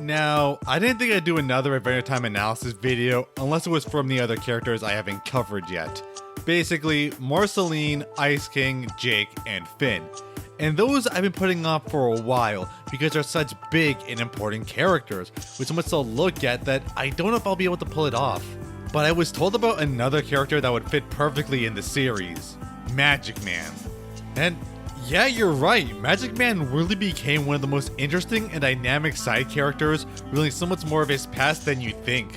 Now, I didn't think I'd do another Adventure Time analysis video unless it was from the other characters I haven't covered yet. Basically, Marceline, Ice King, Jake, and Finn. And those I've been putting off for a while because they're such big and important characters, with so much to look at that I don't know if I'll be able to pull it off. But I was told about another character that would fit perfectly in the series, Magic Man. And yeah, you're right, Magic Man really became one of the most interesting and dynamic side characters, revealing so much more of his past than you think.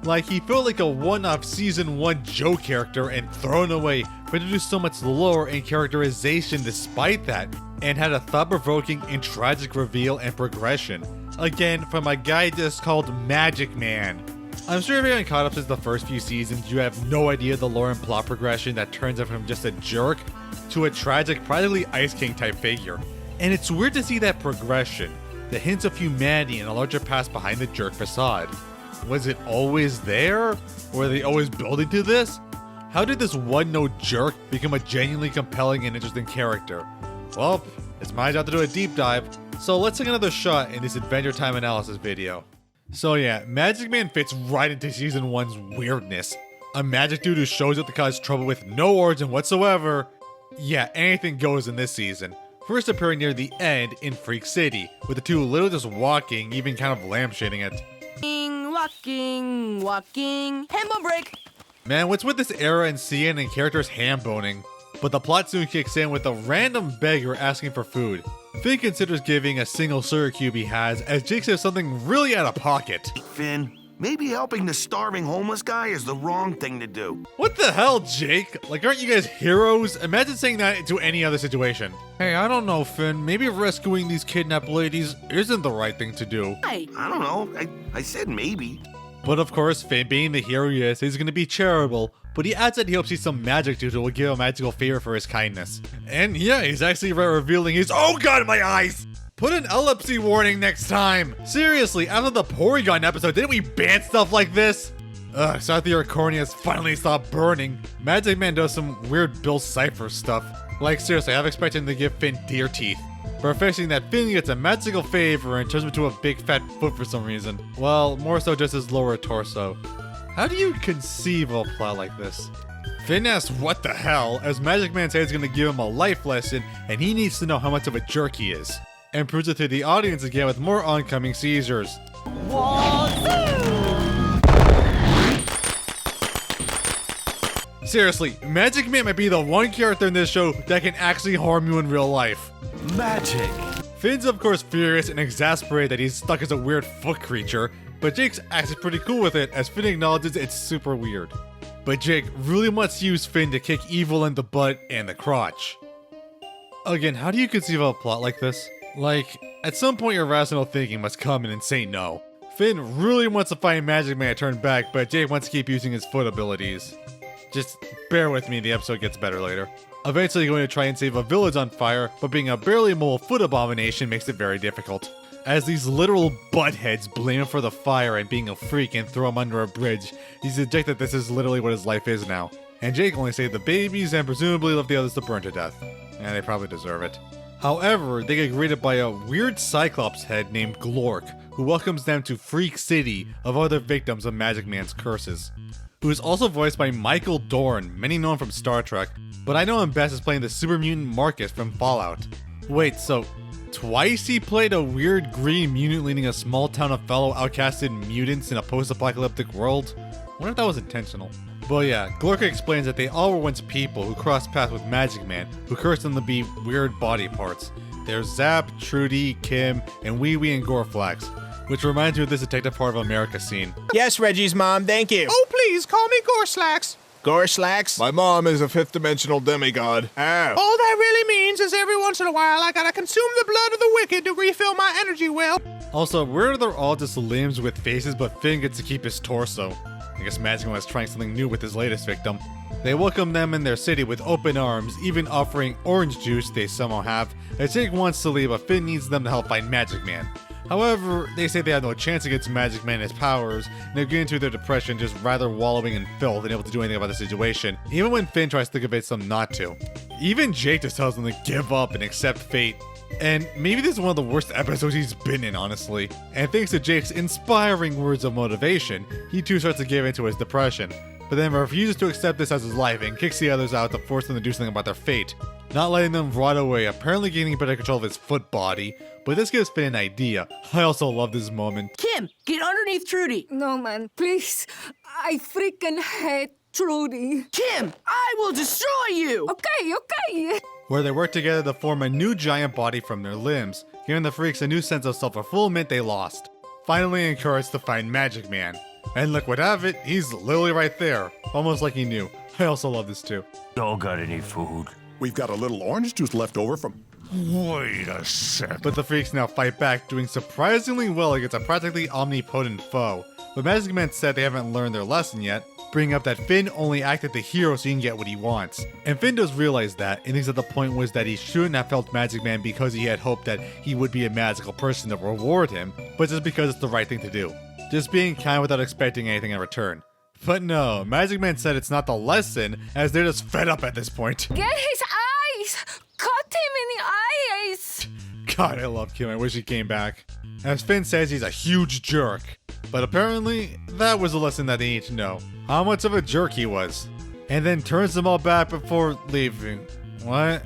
Like, he felt like a one-off Season 1 Joe character and thrown away, but introduced so much lore and characterization despite that, and had a thought-provoking and tragic reveal and progression. Again, from a guy just called Magic Man. I'm sure if you haven't caught up since the first few seasons, you have no idea the lore and plot progression that turns him from just a jerk to a tragic, practically Ice King type figure. And it's weird to see that progression, the hints of humanity and a larger past behind the jerk facade. Was it always there? Or were they always building to this? How did this one-note jerk become a genuinely compelling and interesting character? Well, it's my job to do a deep dive, so let's take another shot in this Adventure Time analysis video. So yeah, Magic Man fits right into Season 1's weirdness. A magic dude who shows up to cause trouble with no origin whatsoever. Yeah, anything goes in this season. First appearing near the end in Freak City, with the two literally just walking, even kind of lampshading it. Walking, handbone break! Man, what's with this era and CN and characters ham-boning? But the plot soon kicks in with a random beggar asking for food. Finn considers giving a single sugar cube he has, as Jake says something really out of pocket. Finn, maybe helping the starving homeless guy is the wrong thing to do. What the hell, Jake? Like, aren't you guys heroes? Imagine saying that to any other situation. Hey, I don't know, Finn. Maybe rescuing these kidnapped ladies isn't the right thing to do. Hey. I don't know. I said maybe. But of course, Finn, being the hero he is, he's gonna be charitable. But he adds that he hopes he's some magic dude who will give a magical favor for his kindness. And yeah, he's actually revealing his— oh god, my eyes! Put an epilepsy warning next time! Seriously, after the Porygon episode, didn't we ban stuff like this? Ugh, so after your corneas finally stopped burning, Magic Man does some weird Bill Cipher stuff. Like seriously, I've expected him to give Finn deer teeth. Professing that Finn gets a magical favor and turns him into a big fat foot for some reason. Well, more so just his lower torso. How do you conceive of a plot like this? Finn asks what the hell, as Magic Man says he's gonna give him a life lesson and he needs to know how much of a jerk he is. And proves it to the audience again with more oncoming seizures. Seriously, Magic Man might be the one character in this show that can actually harm you in real life. Magic. Finn's of course furious and exasperated that he's stuck as a weird foot creature, but Jake's actually pretty cool with it as Finn acknowledges it's super weird. But Jake really wants to use Finn to kick evil in the butt and the crotch. Again, how do you conceive of a plot like this? Like, at some point your rational thinking must come in and say no. Finn really wants to find Magic Man to turn back, but Jake wants to keep using his foot abilities. Just bear with me, the episode gets better later. Eventually going to try and save a village on fire, but being a barely mole foot abomination makes it very difficult. As these literal buttheads blame him for the fire and being a freak and throw him under a bridge, he suggests that this is literally what his life is now. And Jake only saved the babies and presumably left the others to burn to death. And they probably deserve it. However, they get greeted by a weird Cyclops head named Glork, who welcomes them to Freak City of other victims of Magic Man's curses. Who is also voiced by Michael Dorn, many known from Star Trek, but I know him best as playing the super mutant Marcus from Fallout. Wait, so twice he played a weird green mutant leading a small town of fellow outcasted mutants in a post-apocalyptic world? I wonder if that was intentional. But yeah, Glorka explains that they all were once people who crossed paths with Magic Man, who cursed them to be weird body parts. There's Zap, Trudy, Kim, and Wee Wee and Gorflax, which reminds me of this Detective Part of America scene. Yes, Reggie's mom, thank you. Oh, please, call me Gorslax. Gorslax? My mom is a fifth-dimensional demigod. Oh. All that really means is every once in a while I gotta consume the blood of the wicked to refill my energy well. Also, where are they all just limbs with faces, but Finn gets to keep his torso? I guess Magic Man was trying something new with his latest victim. They welcome them in their city with open arms, even offering orange juice they somehow have, as Jake wants to leave, but Finn needs them to help find Magic Man. However, they say they have no chance against Magic Man and his powers, and they're getting through their depression just rather wallowing in filth and able to do anything about the situation, even when Finn tries to convince them not to. Even Jake just tells them to give up and accept fate. And maybe this is one of the worst episodes he's been in, honestly. And thanks to Jake's inspiring words of motivation, he too starts to give into his depression, but then refuses to accept this as his life and kicks the others out to force them to do something about their fate, not letting them rot away, apparently gaining better control of his foot body. But this gives Finn an idea. I also love this moment. Kim, get underneath Trudy. No, man, please. I freaking hate Trudy. Kim, I will destroy you. Okay. Where they work together to form a new giant body from their limbs, giving the freaks a new sense of self-fulfillment they lost. Finally encouraged to find Magic Man. And look what have it, he's literally right there. Almost like he knew. I also love this too. Y'all got any food? We've got a little orange juice left over from... Wait a sec. But the freaks now fight back, doing surprisingly well against a practically omnipotent foe. But Magic Man said they haven't learned their lesson yet, bringing up that Finn only acted the hero so he can get what he wants. And Finn does realize that, and thinks that the point was that he shouldn't have felt Magic Man because he had hoped that he would be a magical person to reward him, but just because it's the right thing to do. Just being kind without expecting anything in return. But no, Magic Man said it's not the lesson, as they're just fed up at this point. Get his eyes! Cut him in the eyes! God, I love Kim. I wish he came back. As Finn says, he's a huge jerk. But apparently, that was a lesson that they need to know. How much of a jerk he was. And then turns them all back before leaving. What?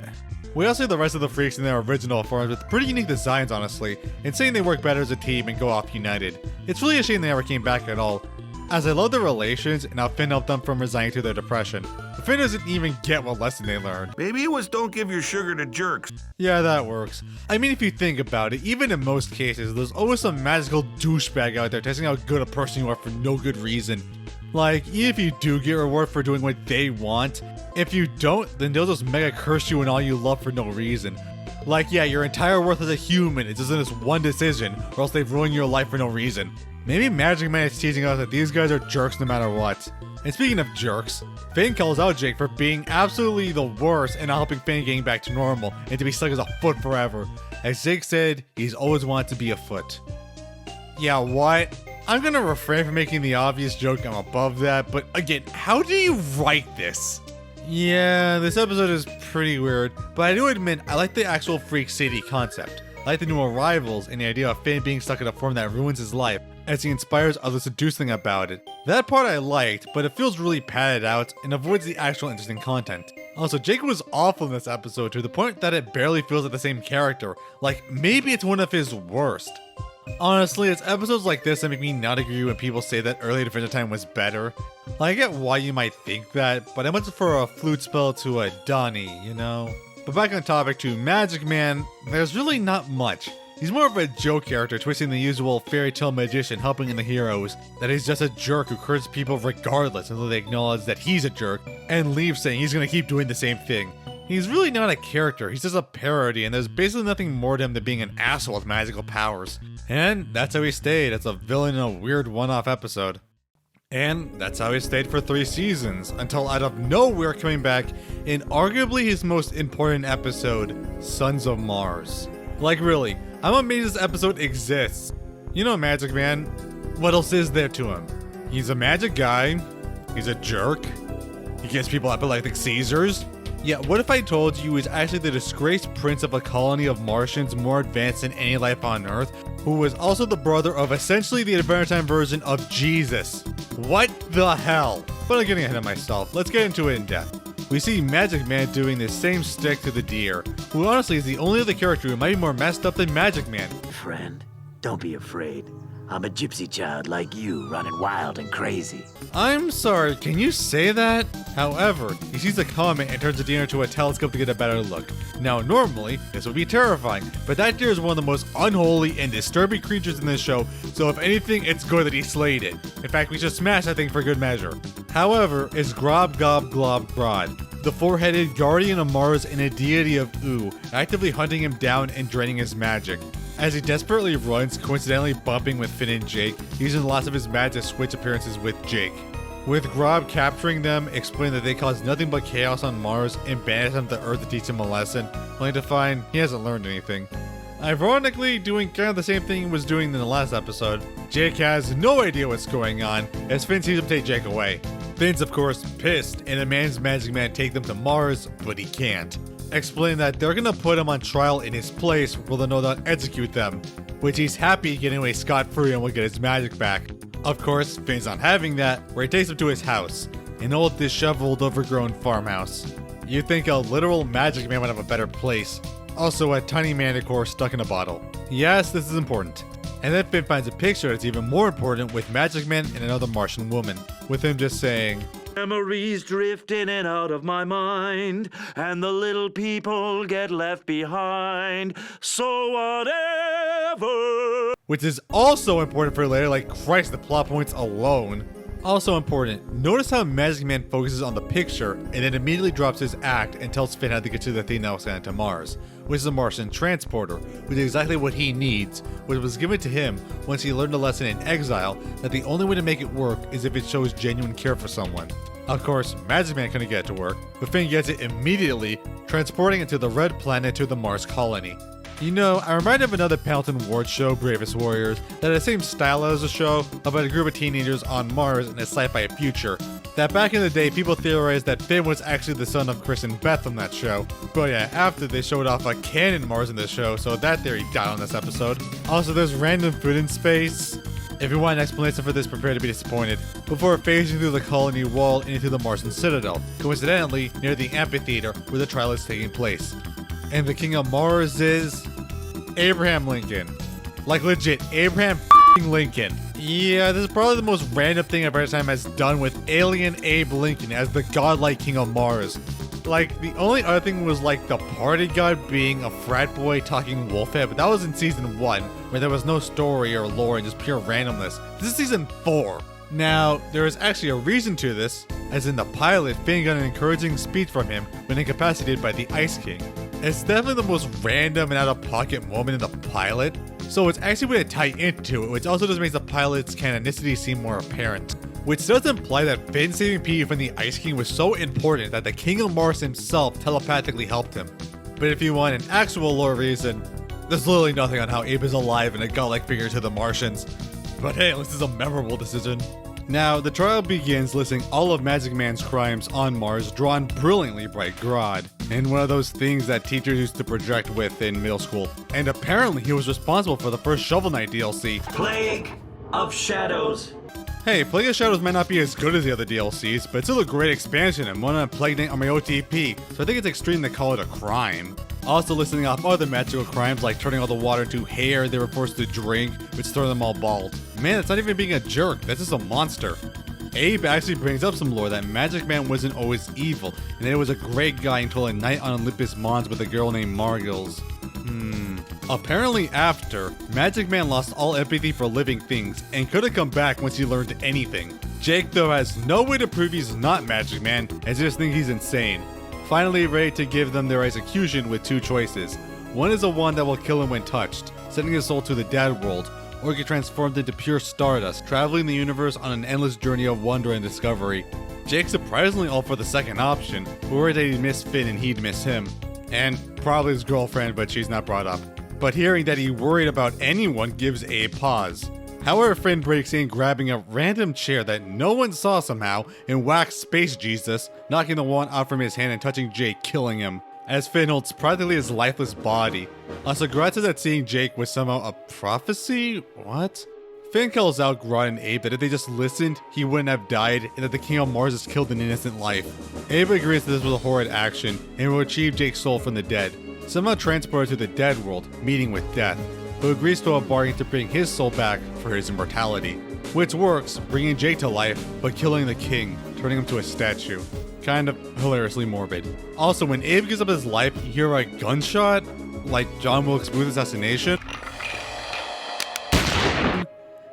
We also see the rest of the freaks in their original forms with pretty unique designs, honestly, and saying they work better as a team and go off united. It's really a shame they never came back at all, as I love their relations and how Finn helped them from resigning to their depression. But Finn doesn't even get what lesson they learned. Maybe it was don't give your sugar to jerks. Yeah, that works. I mean, if you think about it, even in most cases, there's always some magical douchebag out there testing how good a person you are for no good reason. Like, even if you do get reward for doing what they want, if you don't, then they'll just mega curse you and all you love for no reason. Like, yeah, your entire worth as a human is just in this one decision, or else they've ruined your life for no reason. Maybe Magic Man is teaching us that these guys are jerks no matter what. And speaking of jerks, Finn calls out Jake for being absolutely the worst and not helping Finn getting back to normal and to be stuck as a foot forever. As Jake said, he's always wanted to be a foot. Yeah, what? I'm gonna refrain from making the obvious joke, I'm above that, but again, how do you write this? Yeah, this episode is pretty weird, but I do admit I like the actual Freak City concept. I like the new arrivals and the idea of Finn being stuck in a form that ruins his life, as he inspires others to do something about it. That part I liked, but it feels really padded out and avoids the actual interesting content. Also, Jake was awful in this episode to the point that it barely feels like the same character, like maybe it's one of his worst. Honestly, it's episodes like this that make me not agree when people say that early Adventure Time was better. Like, I get why you might think that, but I much prefer a flute spell to a Donnie, you know? But back on topic to Magic Man, there's really not much. He's more of a joke character, twisting the usual fairy tale magician helping in the heroes, that he's just a jerk who curses people regardless until they acknowledge that he's a jerk, and leaves saying he's gonna keep doing the same thing. He's really not a character, he's just a parody, and there's basically nothing more to him than being an asshole with magical powers. And that's how he stayed, as a villain in a weird one-off episode. And that's how he stayed for 3 seasons, until out of nowhere coming back in arguably his most important episode, Sons of Mars. Like really, I'm amazed this episode exists. You know Magic Man, what else is there to him? He's a magic guy, he's a jerk, he gets people up at like Caesars. Yeah, what if I told you he's actually the disgraced prince of a colony of Martians more advanced than any life on Earth, who was also the brother of essentially the Adventure Time version of Jesus? What the hell? But I'm getting ahead of myself, let's get into it in depth. We see Magic Man doing the same stick to the deer, who honestly is the only other character who might be more messed up than Magic Man. Friend, don't be afraid. I'm a gypsy child like you, running wild and crazy. I'm sorry, can you say that? However, he sees a comet and turns the deer into a telescope to get a better look. Now normally, this would be terrifying, but that deer is one of the most unholy and disturbing creatures in this show, so if anything, it's good that he slayed it. In fact, we should smash that thing for good measure. However, it's Grob Gob Glob Grod, the four-headed guardian of Mars and a deity of Oo, actively hunting him down and draining his magic. As he desperately runs, coincidentally bumping with Finn and Jake, using the last of his magic to switch appearances with Jake. With Grob capturing them, explaining that they cause nothing but chaos on Mars and banish them to Earth to teach him a lesson, only to find he hasn't learned anything. Ironically, doing kind of the same thing he was doing in the last episode, Jake has no idea what's going on as Finn sees him take Jake away. Finn's of course pissed and demands Magic Man take them to Mars, but he can't. explaining that they're gonna put him on trial in his place where they'll no doubt execute them, which he's happy getting away scot-free and will get his magic back. Of course, Finn's not having that, where he takes him to his house, an old disheveled, overgrown farmhouse. You'd think a literal magic man would have a better place. Also, a tiny manticore stuck in a bottle. Yes, this is important. And then Finn finds a picture that's even more important with Magic Man and another Martian woman, with him just saying, Memories drift in and out of my mind, and the little people get left behind. So whatever. which is also important for later, like Christ, the plot points alone. Also important, notice how Magic Man focuses on the picture and then immediately drops his act and tells Finn how to get to the thing that was sent to Mars, which is a Martian transporter, which is exactly what he needs, which was given to him once he learned a lesson in exile that the only way to make it work is if it shows genuine care for someone. Of course, Magic Man couldn't get it to work, but Finn gets it immediately, transporting it to the red planet to the Mars colony. You know, I'm reminded of another Pendleton Ward show, Bravest Warriors, that had the same style as a show about a group of teenagers on Mars in a sci-fi future. That back in the day, people theorized that Finn was actually the son of Chris and Beth from that show. But yeah, after they showed off a canon Mars in this show, so that theory died on this episode. Also, there's random food in space. If you want an explanation for this, prepare to be disappointed. Before phasing through the colony wall and into the Martian Citadel, coincidentally near the amphitheater where the trial is taking place. And the king of Mars is Abraham Lincoln. Like legit, Abraham Lincoln. Yeah, this is probably the most random thing Adventure Time has done with alien Abe Lincoln as the godlike king of Mars. Like, the only other thing was like the party god being a frat boy talking wolfhead, but that was in season 1, where there was no story or lore and just pure randomness. This is season 4. Now, there is actually a reason to this, as in the pilot, Finn got an encouraging speech from him when incapacitated by the Ice King. It's definitely the most random and out-of-pocket moment in the pilot, so it's actually going to tie into it, which also just makes the pilot's canonicity seem more apparent. Which does imply that Finn saving Pete from the Ice King was so important that the King of Mars himself telepathically helped him. But if you want an actual lore reason, there's literally nothing on how Abe is alive and a godlike figure to the Martians. But hey, this is a memorable decision. Now, the trial begins listing all of Magic Man's crimes on Mars, drawn brilliantly by Grodd, and one of those things that teachers used to project with in middle school. And apparently he was responsible for the first Shovel Knight DLC. Plague of Shadows. Hey, Plague of Shadows might not be as good as the other DLCs, but it's still a great expansion and one on Plague Knight on my OTP, so I think it's extreme to call it a crime. Also listing off other magical crimes like turning all the water into hair they were forced to drink, which turned them all bald. Man, that's not even being a jerk, that's just a monster. Abe actually brings up some lore that Magic Man wasn't always evil, and that it was a great guy until a night on Olympus Mons with a girl named Margles. Apparently after, Magic Man lost all empathy for living things, and couldn't come back once he learned anything. Jake though has no way to prove he's not Magic Man, and just think he's insane. Finally ready to give them their execution with two choices. One is a wand that will kill him when touched, sending his soul to the dead world, or get transformed into pure stardust, traveling the universe on an endless journey of wonder and discovery. Jake's surprisingly all for the second option, worried that he'd miss Finn and he'd miss him. And probably his girlfriend, but she's not brought up. But hearing that he worried about anyone gives Abe pause. However, Finn breaks in, grabbing a random chair that no one saw somehow, and whacks Space Jesus, knocking the wand out from his hand and touching Jake, killing him, as Finn holds practically his lifeless body. Also, Grodd says that seeing Jake was somehow a prophecy? What? Finn calls out Grodd and Abe that if they just listened, he wouldn't have died, and that the King of Mars has killed an innocent life. Abe agrees that this was a horrid action, and will retrieve Jake's soul from the dead, somehow transported to the dead world, meeting with death, who agrees to a bargain to bring his soul back for his immortality. Which works, bringing Jake to life, but killing the king, turning him to a statue. Kind of hilariously morbid. Also, when Abe gives up his life, you hear a gunshot, like John Wilkes Booth's assassination.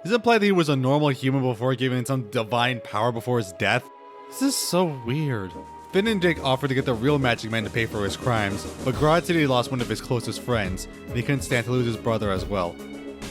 Does it imply that he was a normal human before given some divine power before his death? This is so weird. Finn and Jake offered to get the real Magic Man to pay for his crimes, but Grodd said he lost one of his closest friends, and he couldn't stand to lose his brother as well.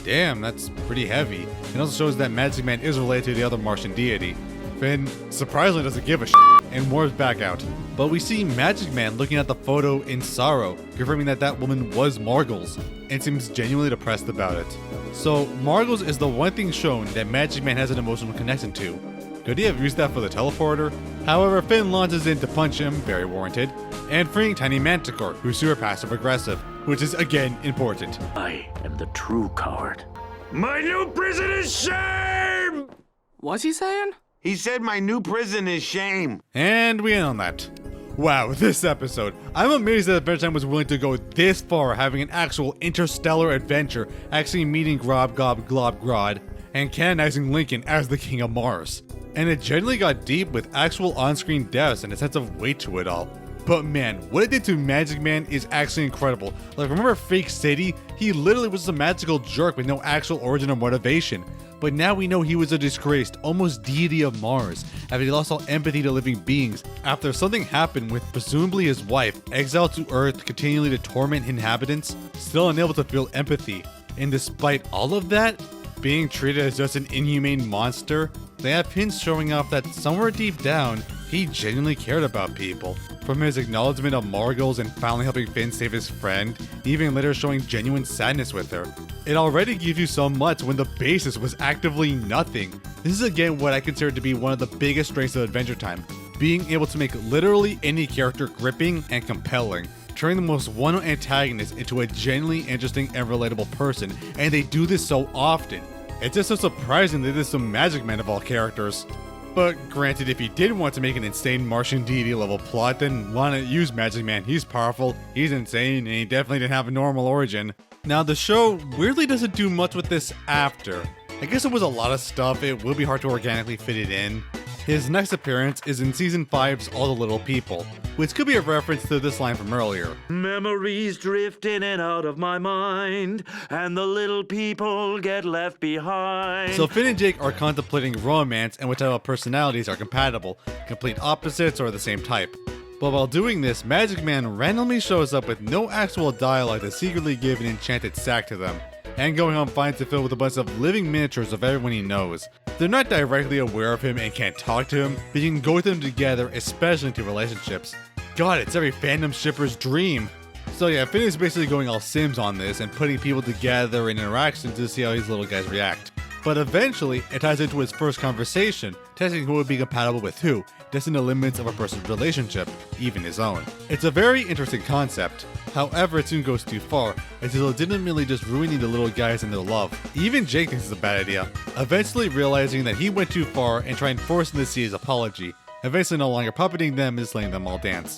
Damn, that's pretty heavy. It also shows that Magic Man is related to the other Martian deity. Finn surprisingly doesn't give a shit and warms back out. But we see Magic Man looking at the photo in sorrow, confirming that that woman was Margles, and seems genuinely depressed about it. So Margles is the one thing shown that Magic Man has an emotional connection to. Could he have used that for the teleporter? However, Finn launches in to punch him, very warranted, and freeing Tiny Manticore, who's super passive aggressive, which is again important. I am the true coward. My new prison is shame! What's he saying? He said my new prison is shame. And we end on that. Wow, this episode. I'm amazed that Adventure Time was willing to go this far, having an actual interstellar adventure, actually meeting Grob Gob Glob Grod, and canonizing Lincoln as the King of Mars. And it genuinely got deep with actual on-screen deaths and a sense of weight to it all. But man, what it did to Magic Man is actually incredible. Like, remember Fake City? He literally was a magical jerk with no actual origin or motivation. But now we know he was a disgraced, almost deity of Mars, having lost all empathy to living beings after something happened with presumably his wife, exiled to Earth continually to torment inhabitants, still unable to feel empathy. And despite all of that, being treated as just an inhumane monster, they have hints showing off that somewhere deep down, he genuinely cared about people. From his acknowledgement of Margles and finally helping Finn save his friend, even later showing genuine sadness with her. It already gives you so much when the basis was actively nothing. This is again what I consider to be one of the biggest strengths of Adventure Time, being able to make literally any character gripping and compelling, turning the most one-note antagonist into a genuinely interesting and relatable person, and they do this so often. It's just so surprising that this is some Magic Man of all characters. But granted, if he did want to make an insane Martian deity level plot, then why not use Magic Man? He's powerful, he's insane, and he definitely didn't have a normal origin. Now the show weirdly doesn't do much with this after. I guess it was a lot of stuff, it will be hard to organically fit it in. His next appearance is in Season 5's All the Little People, which could be a reference to this line from earlier. Memories drift in and out of my mind, and the little people get left behind. So Finn and Jake are contemplating romance and which type of personalities are compatible, complete opposites or the same type. But while doing this, Magic Man randomly shows up with no actual dialogue to secretly give an enchanted sack to them, and going home finds it filled with a bunch of living miniatures of everyone he knows. They're not directly aware of him and can't talk to him, but you can go with them together, especially into relationships. God, it's every fandom shipper's dream. So yeah, Finn is basically going all Sims on this and putting people together in interactions to see how these little guys react. But eventually, it ties into his first conversation, testing who would be compatible with who, testing the limits of a person's relationship, even his own. It's a very interesting concept. However, it soon goes too far, as he's legitimately just ruining the little guys and their love. Even Jake thinks it's a bad idea, eventually realizing that he went too far and trying to force them to see his apology, eventually no longer puppeting them and just letting them all dance.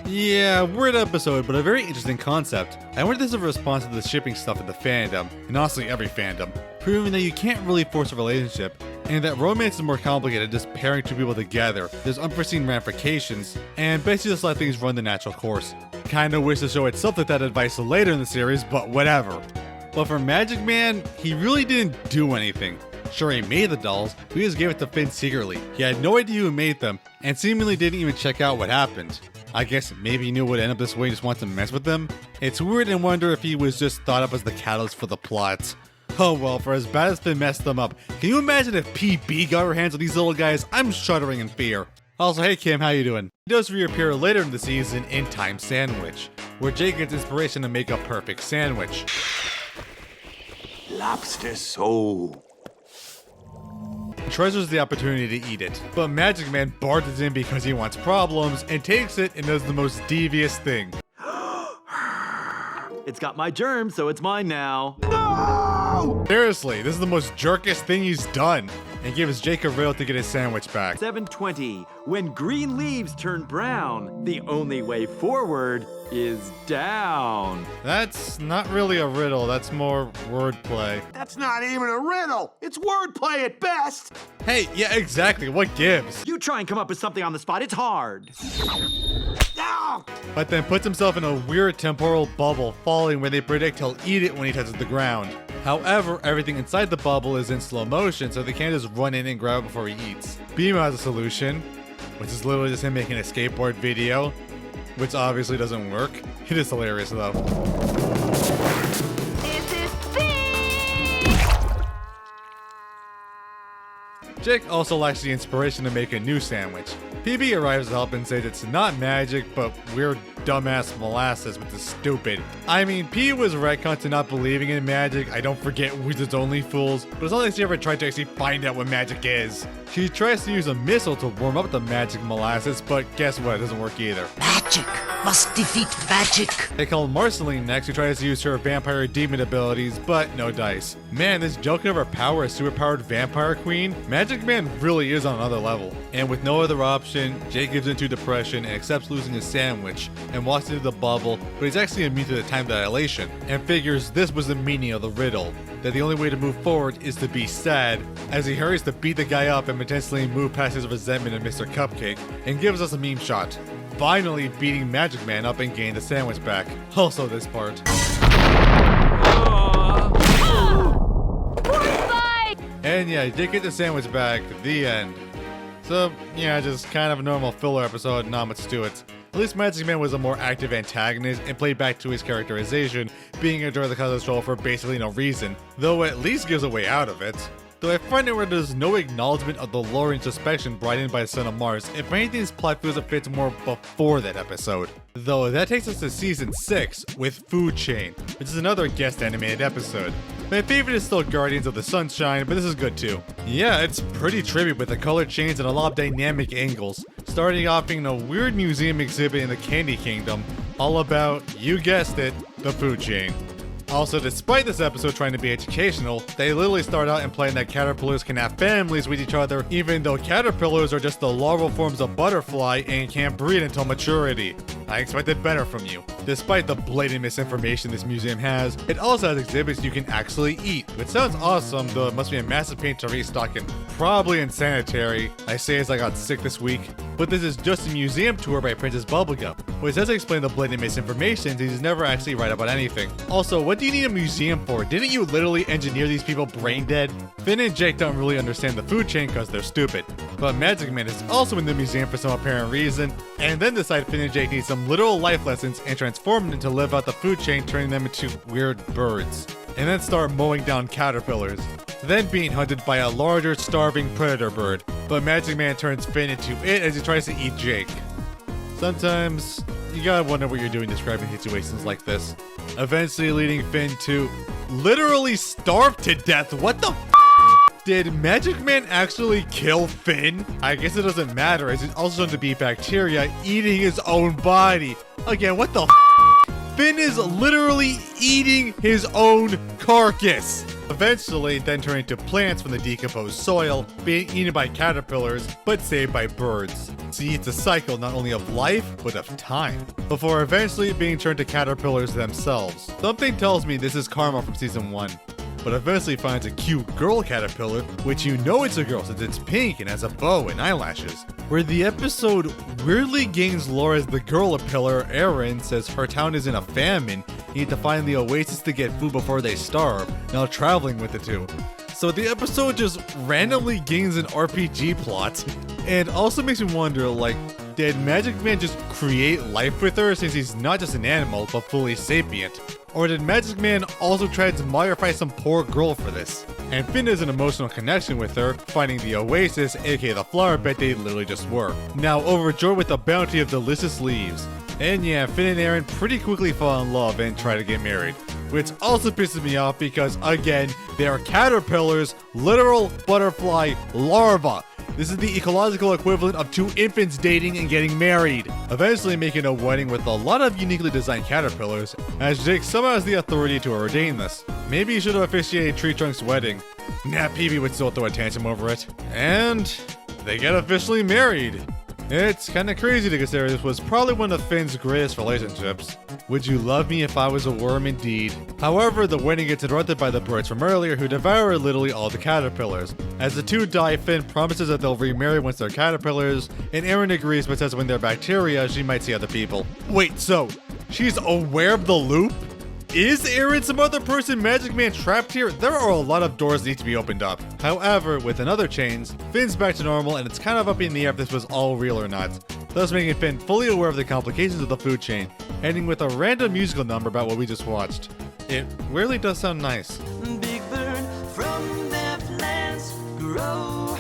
Yeah, weird episode, but a very interesting concept. I wonder if this is a response to the shipping stuff in the fandom, and honestly every fandom, proving that you can't really force a relationship, and that romance is more complicated than just pairing two people together. There's unforeseen ramifications, and basically just let things run the natural course. Kinda wish the show itself took that advice later in the series, but whatever. But for Magic Man, he really didn't do anything. Sure, he made the dolls, but he just gave it to Finn secretly. He had no idea who made them, and seemingly didn't even check out what happened. I guess maybe he knew it would end up this way and just wants to mess with them. It's weird and wonder if he was just thought up as the catalyst for the plot. Oh well, for as bad as Finn messed them up, can you imagine if PB got her hands on these little guys? I'm shuddering in fear. Also, hey Kim, how you doing? He does reappear later in the season in Time Sandwich, where Jake gets inspiration to make a perfect sandwich. Lobster soul. Treasures the opportunity to eat it, but Magic Man barges in because he wants problems and takes it and does the most devious thing. It's got my germs, so it's mine now. Seriously, this is the most jerkiest thing he's done, and gives Jake a riddle to get his sandwich back. 7:20. When green leaves turn brown, the only way forward is down. That's not really a riddle, that's more wordplay. That's not even a riddle. It's wordplay at best. Hey, yeah, exactly, what gives? You try and come up with something on the spot, it's hard. No! But then puts himself in a weird temporal bubble, falling where they predict he'll eat it when he touches the ground. However, everything inside the bubble is in slow motion, so they can't just run in and grab it before he eats. Beam has a solution, which is literally just him making a skateboard video, which obviously doesn't work. It is hilarious though. Jake also lacks the inspiration to make a new sandwich. PB arrives to help and says it's not magic, but weird dumbass molasses, which is stupid. I mean, P was retconned to not believing in magic. I don't forget wizards only fools, but it's not like she ever tried to actually find out what magic is. She tries to use a missile to warm up the magic molasses, but guess what? It doesn't work either. Magic must defeat magic. They call Marceline next, who tries to use her vampire demon abilities, but no dice. Man, this joke of her power as superpowered vampire queen, Magic Man really is on another level. And with no other option, Jake gives into depression and accepts losing his sandwich and walks into the bubble, but he's actually immune to the time dilation and figures this was the meaning of the riddle, that the only way to move forward is to be sad, as he hurries to beat the guy up and potentially move past his resentment of Mr. Cupcake and gives us a meme shot, finally beating Magic Man up and getting the sandwich back. Also this part. And yeah, Jake gets the sandwich back, the end. So yeah, just kind of a normal filler episode, not much to it. At least Magic Man was a more active antagonist and played back to his characterization, being a door the causes role for basically no reason, though at least gives a way out of it. Though I find it where there's no acknowledgement of the lore and suspicion brought in by the Son of Mars, if anything this plot feels it fits more before that episode. Though that takes us to season 6 with Food Chain, which is another guest animated episode. My favorite is still Guardians of the Sunshine, but this is good too. Yeah, it's pretty trippy with the color change and a lot of dynamic angles, starting off being a weird museum exhibit in the Candy Kingdom, all about, you guessed it, the food chain. Also, despite this episode trying to be educational, they literally start out implying that caterpillars can have families with each other, even though caterpillars are just the larval forms of butterfly and can't breed until maturity. I expected better from you. Despite the blatant misinformation this museum has, it also has exhibits you can actually eat, which sounds awesome, though it must be a massive pain to restock and probably insanitary. I say as I got sick this week. But this is just a museum tour by Princess Bubblegum, which doesn't explain the blatant misinformation since he's never actually right about anything. Also, what do you need a museum for? Didn't you literally engineer these people brain dead? Finn and Jake don't really understand the food chain because they're stupid. But Magic Man is also in the museum for some apparent reason, and then decide Finn and Jake need some literal life lessons and transform them to live out the food chain, turning them into weird birds. And then start mowing down caterpillars, then being hunted by a larger starving predator bird. But Magic Man turns Finn into it as he tries to eat Jake. Sometimes you gotta wonder what you're doing describing situations like this. Eventually leading Finn to literally starve to death. What the Did Magic Man actually kill Finn? I guess it doesn't matter as he's also shown to be bacteria eating his own body. Again, what the Finn is literally eating his own carcass. Eventually, then turning to plants from the decomposed soil, being eaten by caterpillars, but saved by birds. See, it's a cycle not only of life, but of time, before eventually being turned to caterpillars themselves. Something tells me this is karma from season 1. But eventually finds a cute girl caterpillar, which you know it's a girl since it's pink and has a bow and eyelashes. Where the episode weirdly gains lore as the girl pillar, Erin, says her town is in a famine, need to find the oasis to get food before they starve, now traveling with the two. So the episode just randomly gains an RPG plot, and also makes me wonder, like, did Magic Man just create life with her since he's not just an animal, but fully sapient? Or did Magic Man also try to modify some poor girl for this? And Finn has an emotional connection with her, finding the oasis, aka the flower bed they literally just were. Now overjoyed with the bounty of delicious leaves. And yeah, Finn and Erin pretty quickly fall in love and try to get married. Which also pisses me off because, again, they are caterpillars, literal butterfly larvae. This is the ecological equivalent of two infants dating and getting married, eventually making a wedding with a lot of uniquely designed caterpillars, as Jake somehow has the authority to ordain this. Maybe he should have officiated Tree Trunk's wedding. Nah, PB would still throw a tantrum over it. And they get officially married. It's kinda crazy to consider this was probably one of Finn's greatest relationships. Would you love me if I was a worm indeed? However, the wedding gets interrupted by the birds from earlier who devour literally all the caterpillars. As the two die, Finn promises that they'll remarry once they're caterpillars, and Erin agrees but says when they're bacteria, she might see other people. Wait, so she's aware of the loop? Is Erin some other person Magic Man trapped here? There are a lot of doors that need to be opened up. However, with another change, Finn's back to normal and it's kind of up in the air if this was all real or not, thus making Finn fully aware of the complications of the food chain, ending with a random musical number about what we just watched. It really does sound nice. Big bird from their plants grow.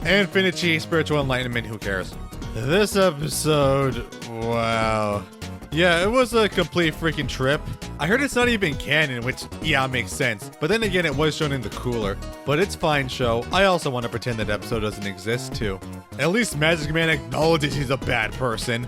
And Finn achieved spiritual enlightenment, who cares? This episode, wow. Yeah, it was a complete freaking trip. I heard it's not even canon, which, yeah, makes sense. But then again, it was shown in the cooler. But it's fine show. I also want to pretend that episode doesn't exist too. At least Magic Man acknowledges he's a bad person.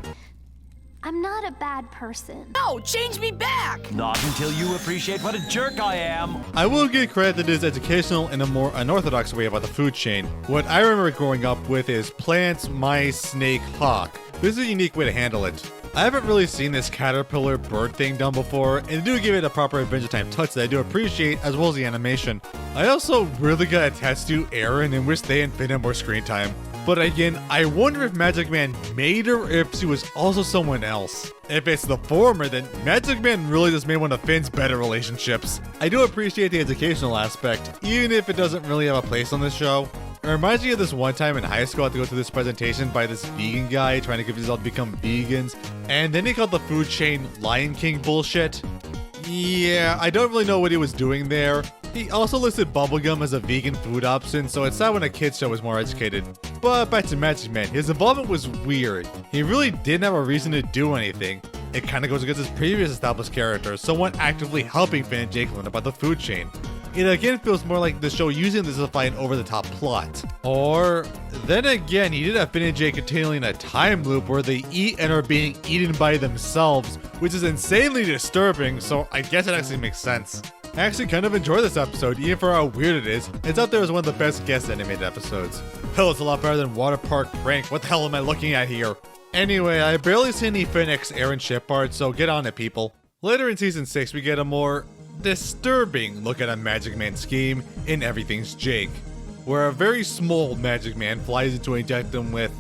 I'm not a bad person. No, change me back! Not until you appreciate what a jerk I am. I will give credit that it is educational in a more unorthodox way about the food chain. What I remember growing up with is plants, mice, snake, hawk. This is a unique way to handle it. I haven't really seen this caterpillar bird thing done before, and they do give it a proper Adventure Time touch that I do appreciate, as well as the animation. I also really got attached to Aaron and wish they and Finn had more screen time. But again, I wonder if Magic Man made her or if she was also someone else. If it's the former, then Magic Man really just made one of Finn's better relationships. I do appreciate the educational aspect, even if it doesn't really have a place on this show. It reminds me of this one time in high school I had to go to this presentation by this vegan guy trying to get us all to become vegans, and then he called the food chain Lion King bullshit. Yeah, I don't really know what he was doing there. He also listed bubblegum as a vegan food option, so it's sad when a kid's show was more educated. But back to Magic Man, his involvement was weird. He really didn't have a reason to do anything. It kinda goes against his previous established character, someone actively helping Finn and Jake learn about the food chain. It again feels more like the show using this to find an over-the-top plot. Or, then again, he did have Finn and Jake continuing a time loop where they eat and are being eaten by themselves, which is insanely disturbing, so I guess it actually makes sense. I actually kind of enjoy this episode, even for how weird it is. It's out there as one of the best guest animated episodes. Hell, it's a lot better than Water Park Prank. What the hell am I looking at here? Anyway, I barely see any Finn x Aaron ship art, so get on it, people. Later in Season 6, we get a more disturbing look at a Magic Man scheme in Everything's Jake, where a very small Magic Man flies in to inject him with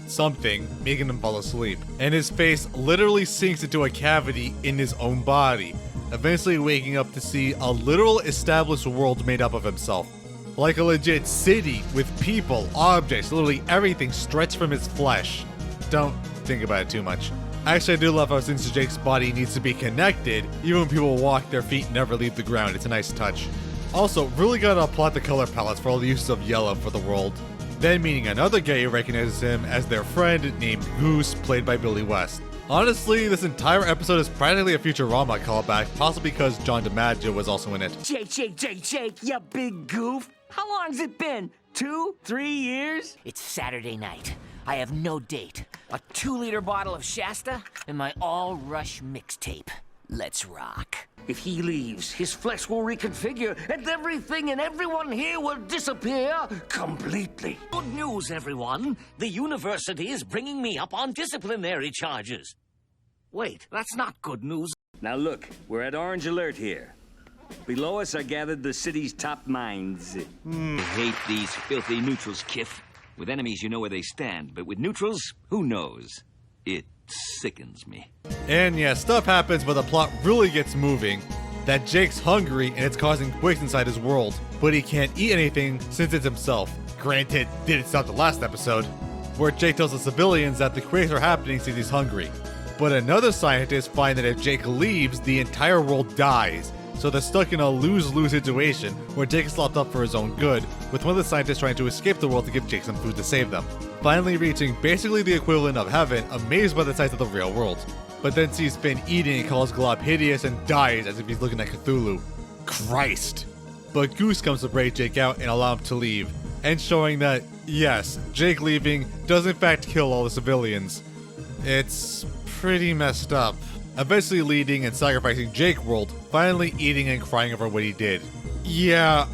something, making him fall asleep, and his face literally sinks into a cavity in his own body, eventually waking up to see a literal established world made up of himself. Like a legit city with people, objects, literally everything stretched from his flesh. Don't think about it too much. Actually, I do love how since Jake's body needs to be connected, even when people walk, their feet never leave the ground. It's a nice touch. Also, really gotta applaud the color palettes for all the uses of yellow for the world. Then meeting another guy who recognizes him as their friend named Goose, played by Billy West. Honestly, this entire episode is practically a Futurama callback, possibly because John DiMaggio was also in it. Jake, you big goof. How long's it been? 2, 3 years? It's Saturday night. I have no date. A 2-liter bottle of Shasta and my all-rush mixtape. Let's rock. If he leaves, his flesh will reconfigure, and everything and everyone here will disappear completely. Good news, everyone. The university is bringing me up on disciplinary charges. Wait, that's not good news. Now look, we're at Orange Alert here. Below us are gathered the city's top minds. I hate these filthy neutrals, Kif. With enemies, you know where they stand, but with neutrals, who knows? It sickens me. And yeah, stuff happens, but the plot really gets moving. That Jake's hungry and it's causing quakes inside his world, but he can't eat anything since it's himself. Granted, didn't stop the last episode, where Jake tells the civilians that the quakes are happening since he's hungry. But another scientist finds that if Jake leaves, the entire world dies. So they're stuck in a lose-lose situation where Jake is locked up for his own good, with one of the scientists trying to escape the world to give Jake some food to save them. Finally reaching basically the equivalent of heaven, amazed by the size of the real world. But then sees Finn eating and calls Glob hideous and dies as if he's looking at Cthulhu. Christ! But Goose comes to break Jake out and allow him to leave, and showing that, yes, Jake leaving does in fact kill all the civilians. It's pretty messed up. Eventually leading and sacrificing Jake World, finally eating and crying over what he did. Yeah,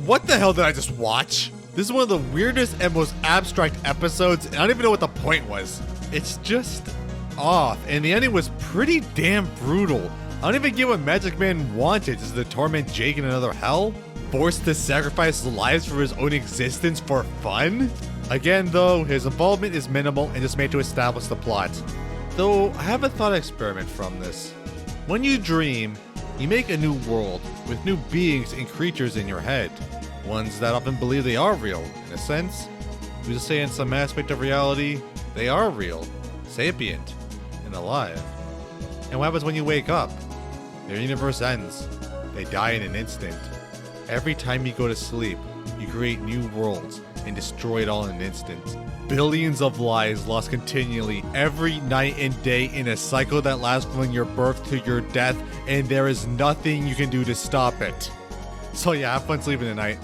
what the hell did I just watch? This is one of the weirdest and most abstract episodes, and I don't even know what the point was. It's just off, and the ending was pretty damn brutal. I don't even get what Magic Man wanted, just to torment Jake in another hell? Forced to sacrifice lives for his own existence for fun? Again though, his involvement is minimal and just made to establish the plot. Though, I have a thought experiment from this. When you dream, you make a new world with new beings and creatures in your head. Ones that often believe they are real, in a sense. We just say in some aspect of reality, they are real, sapient, and alive. And what happens when you wake up? Their universe ends. They die in an instant. Every time you go to sleep, you create new worlds and destroy it all in an instant. Billions of lives lost continually every night and day in a cycle that lasts from your birth to your death, and there is nothing you can do to stop it. So yeah, have fun sleeping tonight.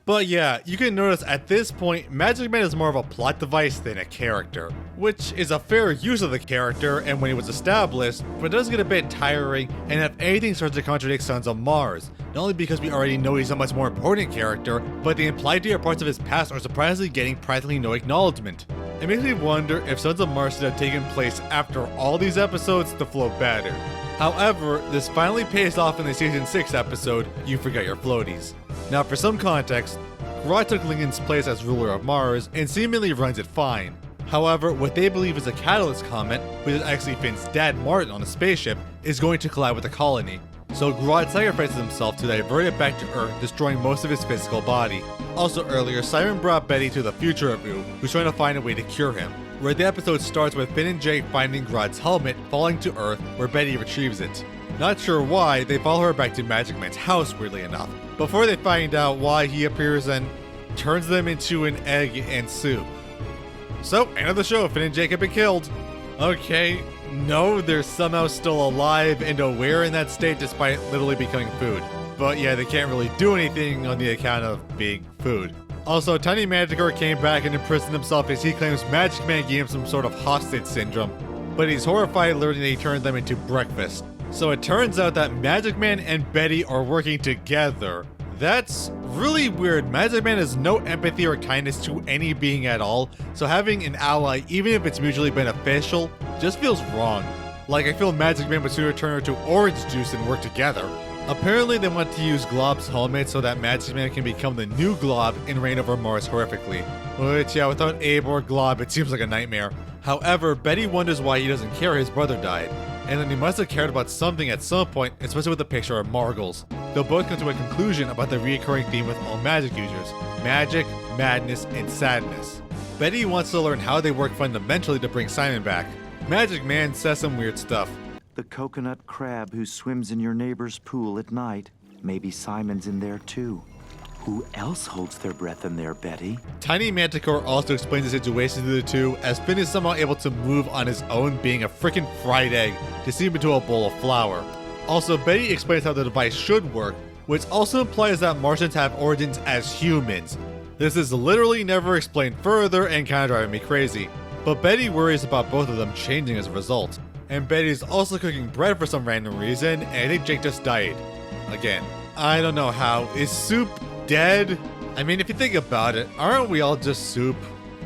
But yeah, you can notice at this point, Magic Man is more of a plot device than a character, which is a fair use of the character and when he was established, but it does get a bit tiring, and if anything starts to contradict Sons of Mars, not only because we already know he's a much more important character, but the implied deeper parts of his past are surprisingly getting practically no acknowledgement. It makes me wonder if Sons of Mars should have taken place after all these episodes to flow better. However, this finally pays off in the Season 6 episode, You Forgot Your Floaties. Now for some context, Grodd took Lincoln's place as ruler of Mars and seemingly runs it fine. However, what they believe is a catalyst comet, which is actually Finn's dad Martin on a spaceship, is going to collide with the colony. So Grodd sacrifices himself to divert it back to Earth, destroying most of his physical body. Also earlier, Simon brought Betty to the future of Ooh, who's trying to find a way to cure him. Where the episode starts with Finn and Jake finding Grodd's helmet falling to Earth, where Betty retrieves it. Not sure why, they follow her back to Magic Man's house, weirdly enough, before they find out why he appears and turns them into an egg and soup. So, end of the show, Finn and Jake have been killed. Okay, no, they're somehow still alive and aware in that state despite literally becoming food. But yeah, they can't really do anything on the account of being food. Also, Tiny Manticore came back and imprisoned himself as he claims Magic Man gave him some sort of hostage syndrome. But he's horrified learning that he turned them into breakfast. So it turns out that Magic Man and Betty are working together. That's really weird. Magic Man has no empathy or kindness to any being at all, so having an ally, even if it's mutually beneficial, just feels wrong. Like, I feel Magic Man would sooner turn her to orange juice and work together. Apparently they want to use Glob's helmet so that Magic Man can become the new Glob and reign over Mars horrifically. Which, yeah, without Abe or Glob, it seems like a nightmare. However, Betty wonders why he doesn't care his brother died. And then he must have cared about something at some point, especially with the picture of Margles. They'll both come to a conclusion about the recurring theme with all magic users: magic, madness, and sadness. Betty wants to learn how they work fundamentally to bring Simon back. Magic Man says some weird stuff. The coconut crab who swims in your neighbor's pool at night. Maybe Simon's in there too. Who else holds their breath in there, Betty? Tiny Manticore also explains the situation to the two, as Finn is somehow able to move on his own, being a freaking fried egg, to seep into a bowl of flour. Also, Betty explains how the device should work, which also implies that Martians have origins as humans. This is literally never explained further and kinda driving me crazy. But Betty worries about both of them changing as a result. And Betty's also cooking bread for some random reason, and I think Jake just died. Again. I don't know how. Is soup dead? I mean, if you think about it, aren't we all just soup?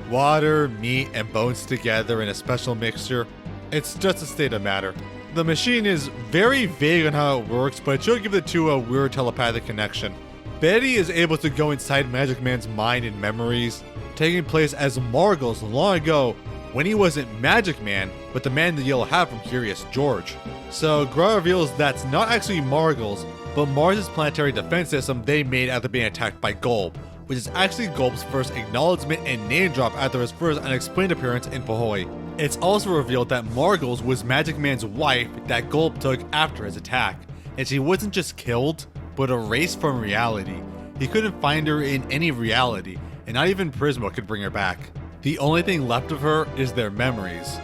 Water, meat, and bones together in a special mixture? It's just a state of matter. The machine is very vague on how it works, but it should give the two a weird telepathic connection. Betty is able to go inside Magic Man's mind and memories, taking place as Margles long ago, when he wasn't Magic Man, but the man in the yellow hat from Curious George. So Grodd reveals that's not actually Margles, but Mars' planetary defense system they made after being attacked by Golb, which is actually Golb's first acknowledgement and name drop after his first unexplained appearance in Pahoy. It's also revealed that Margles was Magic Man's wife that Golb took after his attack, and she wasn't just killed, but erased from reality. He couldn't find her in any reality, and not even Prisma could bring her back. The only thing left of her is their memories.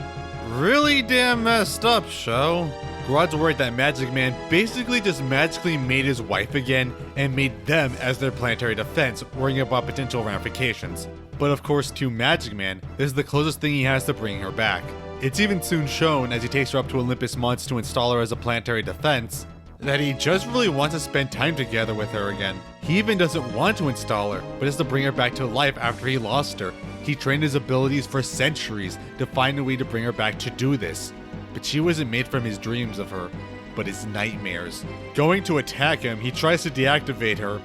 Really damn messed up, show. Grodd's worried that Magic Man basically just magically made his wife again and made them as their planetary defense, worrying about potential ramifications. But of course, to Magic Man, this is the closest thing he has to bringing her back. It's even soon shown as he takes her up to Olympus Mons to install her as a planetary defense, that he just really wants to spend time together with her again. He even doesn't want to install her, but has to bring her back to life after he lost her. He trained his abilities for centuries to find a way to bring her back to do this. But she wasn't made from his dreams of her, but his nightmares. Going to attack him, he tries to deactivate her,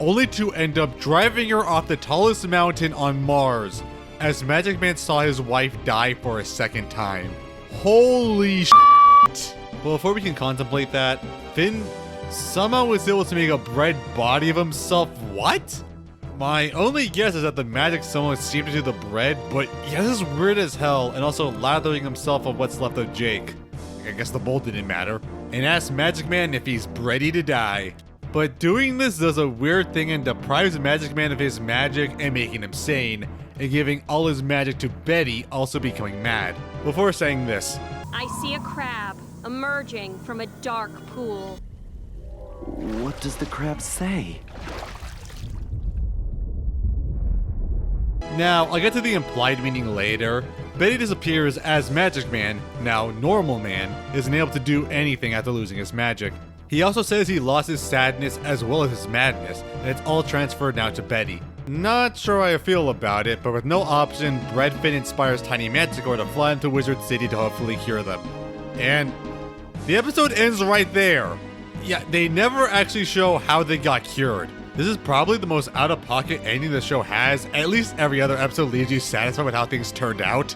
only to end up driving her off the tallest mountain on Mars, as Magic Man saw his wife die for a second time. Holy shit! But before we can contemplate that, Finn somehow was able to make a bread body of himself. What? My only guess is that the magic somehow seeped into the bread, but yeah, this is weird as hell, and also lathering himself of what's left of Jake. I guess the bowl didn't matter. And asks Magic Man if he's ready to die. But doing this does a weird thing and deprives Magic Man of his magic and making him sane, and giving all his magic to Betty, also becoming mad. Before saying this, I see a crab emerging from a dark pool. What does the crab say? Now, I'll get to the implied meaning later. Betty disappears as Magic Man, now Normal Man, isn't able to do anything after losing his magic. He also says he lost his sadness as well as his madness, and it's all transferred now to Betty. Not sure how I feel about it, but with no option, Finn inspires Tiny Manticore to fly into Wizard City to hopefully cure them. And the episode ends right there. Yeah, they never actually show how they got cured. This is probably the most out-of-pocket ending the show has. At least every other episode leaves you satisfied with how things turned out.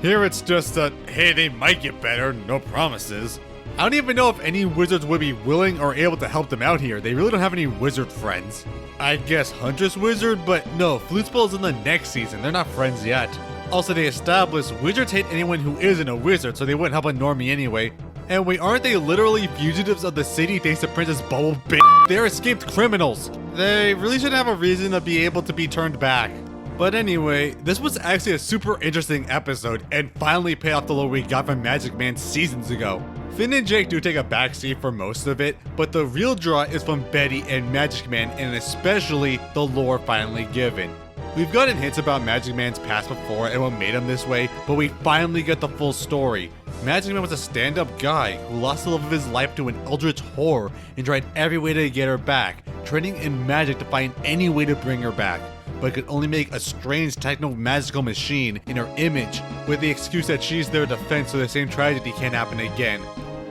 Here it's just a, hey, they might get better, no promises. I don't even know if any wizards would be willing or able to help them out here. They really don't have any wizard friends. I guess Huntress Wizard, but no, Flutespell's in the next season. They're not friends yet. Also, they established wizards hate anyone who isn't a wizard, so they wouldn't help a normie anyway. And wait, aren't they literally fugitives of the city thanks to Princess Bubble bitch? They're escaped criminals. They really should have a reason to be able to be turned back. But anyway, this was actually a super interesting episode and finally paid off the lore we got from Magic Man seasons ago. Finn and Jake do take a backseat for most of it, but the real draw is from Betty and Magic Man, and especially the lore finally given. We've gotten hints about Magic Man's past before and what made him this way, but we finally get the full story. Magic Man was a stand-up guy who lost the love of his life to an eldritch horror and tried every way to get her back, training in magic to find any way to bring her back, but could only make a strange techno-magical machine in her image with the excuse that she's their defense so the same tragedy can't happen again.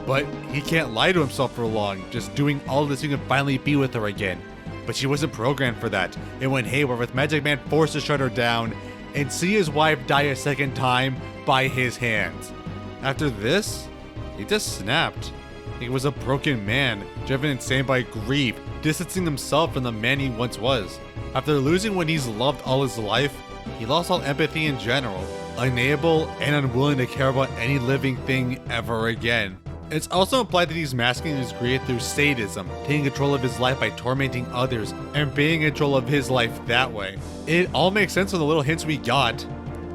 But he can't lie to himself for long, just doing all this so he can finally be with her again. But she wasn't programmed for that. It went haywire with Magic Man forced to shut her down and see his wife die a second time by his hands. After this, he just snapped. He was a broken man, driven insane by grief, distancing himself from the man he once was. After losing what he's loved all his life, he lost all empathy in general, unable and unwilling to care about any living thing ever again. It's also implied that he's masking his grief through sadism, taking control of his life by tormenting others, and being in control of his life that way. It all makes sense from the little hints we got.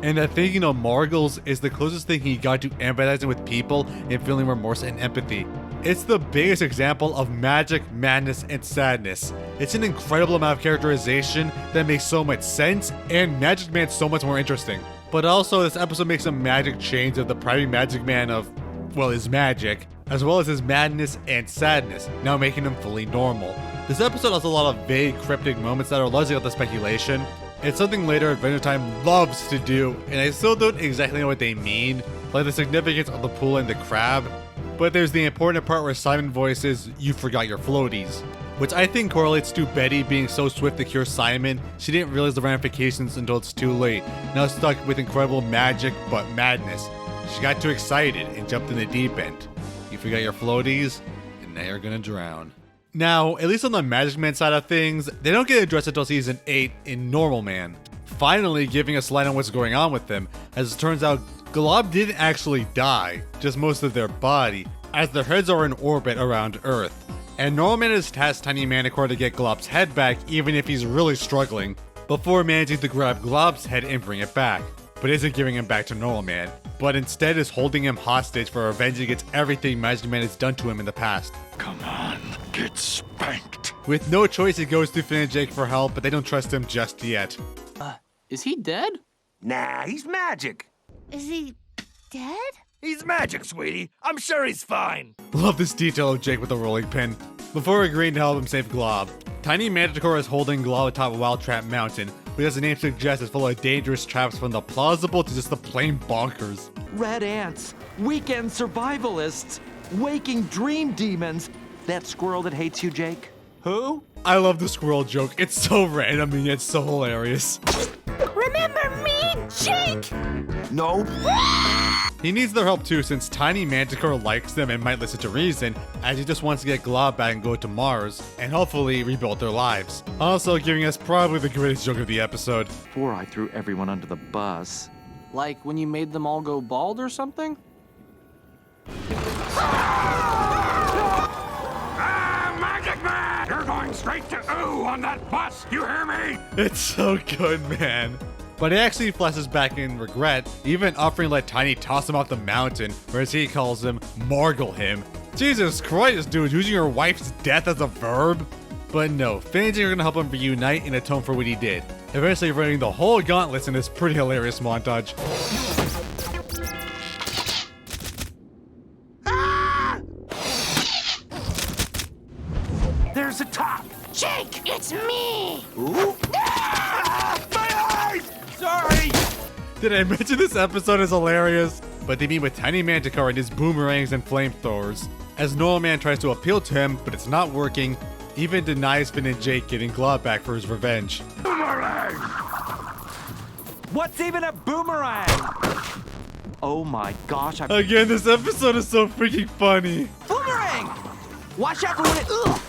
And that thinking of Margles is the closest thing he got to empathizing with people and feeling remorse and empathy. It's the biggest example of magic, madness, and sadness. It's an incredible amount of characterization that makes so much sense, and Magic Man so much more interesting. But also, this episode makes a magic change of the primary Magic Man of, well, his magic, as well as his madness and sadness, now making him fully normal. This episode has a lot of vague, cryptic moments that are largely out of speculation. It's something later Adventure Time loves to do, and I still don't exactly know what they mean, like the significance of the pool and the crab. But there's the important part where Simon voices, "You forgot your floaties," which I think correlates to Betty being so swift to cure Simon, she didn't realize the ramifications until it's too late, now stuck with incredible magic but madness. She got too excited and jumped in the deep end. You forgot your floaties, and now you're gonna drown. Now, at least on the Magic Man side of things, they don't get addressed until season 8 in Normal Man, finally giving us light on what's going on with them. As it turns out, Glob didn't actually die, just most of their body, as their heads are in orbit around Earth. And Normal Man has tasked Tiny Manticore to get Glob's head back even if he's really struggling, before managing to grab Glob's head and bring it back, but isn't giving him back to Normal Man, but instead is holding him hostage for revenge against everything Magic Man has done to him in the past. Come on, get spanked. With no choice, he goes to Finn and Jake for help, but they don't trust him just yet. Is he dead? Nah, he's magic. Is he dead? He's magic, sweetie. I'm sure he's fine. Love this detail of Jake with the rolling pin. Before agreeing to help him save Glob, Tiny Manticore is holding Glob atop Wild Trap Mountain, which as the name suggests is full of dangerous traps from the plausible to just the plain bonkers. Red ants, weekend survivalists, waking dream demons. That squirrel that hates you, Jake? Who? I love the squirrel joke. It's so random and yet so hilarious. Remember me, Jake? No. He needs their help too, since Tiny Manticore likes them and might listen to reason, as he just wants to get Glob back and go to Mars, and hopefully rebuild their lives. Also giving us probably the greatest joke of the episode. Before I threw everyone under the bus. Like when you made them all go bald or something? Magic Man! You're to ooh on that bus, you hear me? It's so good, man. But he actually flashes back in regret, even offering to let Tiny toss him off the mountain, or as he calls him, margle him. Jesus Christ, dude, using your wife's death as a verb? But no, Finn and Jake are gonna help him reunite and atone for what he did, eventually running the whole gauntlet in this pretty hilarious montage. There's a top. Jake, it's me! Ooh. Sorry! Did I mention this episode is hilarious? But they meet with Tiny Manticore and his boomerangs and flamethrowers. As Normal Man tries to appeal to him, but it's not working, even denies Finn and Jake getting Glob back for his revenge. Boomerang! What's even a boomerang? Oh my gosh, Again, this episode is so freaking funny. Boomerang! Watch out for when it. Ugh.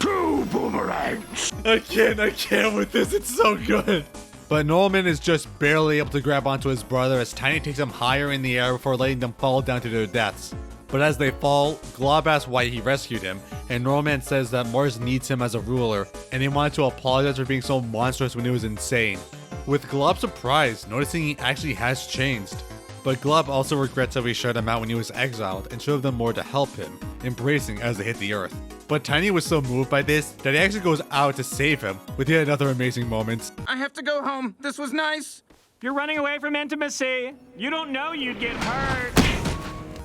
2 boomerangs! I can't with this, it's so good. But Norman is just barely able to grab onto his brother as Tiny takes him higher in the air before letting them fall down to their deaths. But as they fall, Glob asks why he rescued him, and Norman says that Mars needs him as a ruler, and he wanted to apologize for being so monstrous when he was insane. With Glob surprised, noticing he actually has changed. But Glob also regrets how he shut him out when he was exiled and showed them more to help him, embracing as they hit the earth. But Tiny was so moved by this that he actually goes out to save him, with yet another amazing moment. I have to go home. This was nice. You're running away from intimacy. You don't know you'd get hurt.